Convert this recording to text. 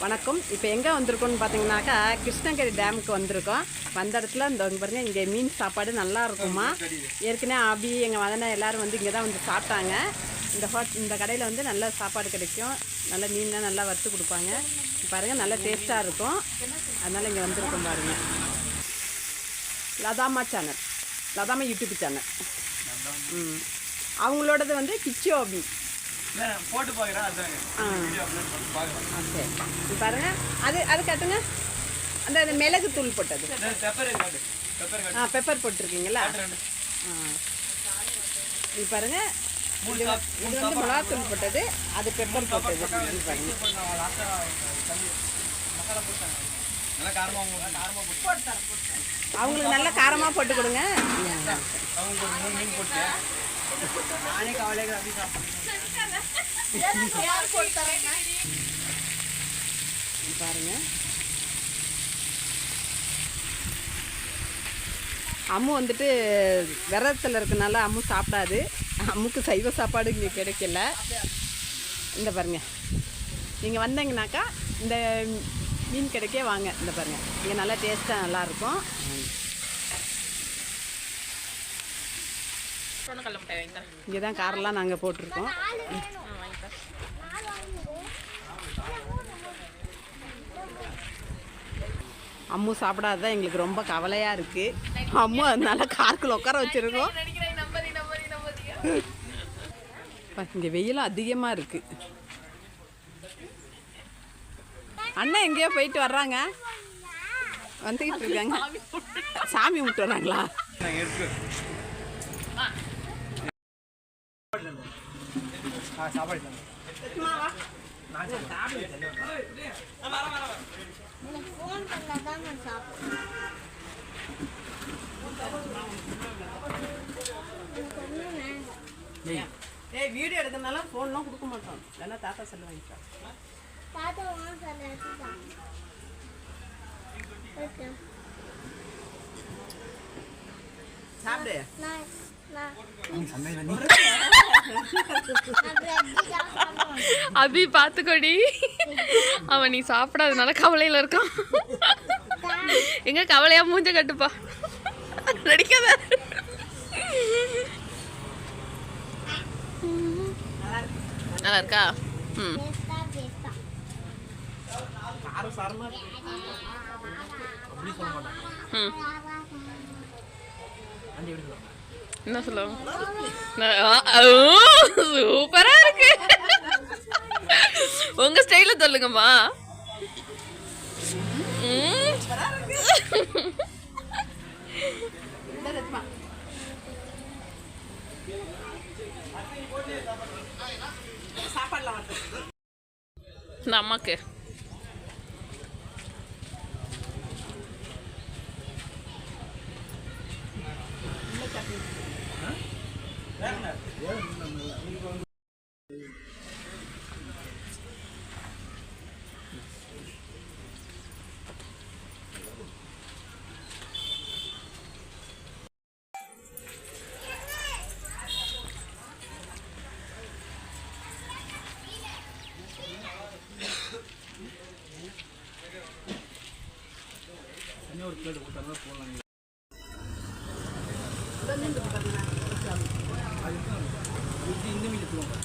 வணக்கம். இப்போ எங்கே வந்திருக்கோன்னு பார்த்தீங்கன்னாக்கா கிருஷ்ணகிரி டேமுக்கு வந்திருக்கோம். வந்த இடத்துல இந்த பாருங்கள், இங்கே மீன் சாப்பாடு நல்லா இருக்குமா. ஏற்கனவே ஆபி எங்கள் மதனை எல்லோரும் வந்து இங்கே தான் வந்து சாப்பிட்டாங்க. இந்த கடையில் வந்து நல்ல சாப்பாடு கிடைக்கும். நல்ல மீன்லாம் நல்லா வறுத்து கொடுப்பாங்க. பாருங்கள், நல்லா டேஸ்ட்டாக இருக்கும். அதனால் இங்கே வந்திருக்கோம் பாருங்கள். லதாமா சேனல், லதாமா யூடியூப் சேனல். அவங்களோடது வந்து கிச்சோபி போட்டு பாருங்க. பாருங்க, அது கட்டுங்க. அந்த மிளகு தூள் போட்டது, பெப்பர் போட்டிருக்கீங்களா? இது பாருங்க, இது வந்து மிளகாத்தூள் போட்டது, அது பெப்பர் போட்டது. இது பாருங்க, அவங்களுக்கு நல்ல காரமாக போட்டு கொடுங்க. பாருங்க, அம்மு வந்துட்டு விரதத்தில் இருக்கனால அம்மு சாப்பிடாது. அம்முக்கு சைவ சாப்பாடு இங்கே கிடைக்கல. இந்த பாருங்க, நீங்கள் வந்தீங்கன்னாக்கா இந்த மீன் கிடைக்க வாங்க. இந்த பாருங்க, இங்கே நல்லா டேஸ்ட்டாக நல்லாயிருக்கும். இங்கே தான் காரெல்லாம் நாங்கள் போட்டிருக்கோம். அம்மு சாப்பிடாதான் எங்களுக்கு ரொம்ப கவலையாக இருக்குது. அம்மு அதனால காருக்குள்ள உட்கார வச்சுருக்கோம். இங்கே வெயிலும் அதிகமாக இருக்குது. அண்ணன் எங்கேயோ போயிட்டு வர்றாங்க, வந்துக்கிட்டு இருக்காங்க. சாமி கும்பிட்டு வர்றாங்களா? வீடியோ எடுக்கிறதுனால ஃபோன்லாம் கொடுக்க மாட்டோம். இல்லைன்னா தாத்தா செல்ல வாங்கிக்கலாம். சாப்பிடு. அபி பாத்துக்கோடி, அவன் நீ சாப்பிடாதனால கவலையில இருக்கான். எங்க கவலையா மூஞ்ச கட்டுப்பா, நடிக்காத. நல்லா இருக்கா? என்ன சொல்லுவோம்? சூப்பரா இருக்கு. உங்க ஸ்டைல சொல்லுங்கம்மா. இந்த அம்மாக்கு ஒரு பிளேட் கொடுத்தாங்க போடலாம். இந்த மீன் எடுத்துக்கோங்க.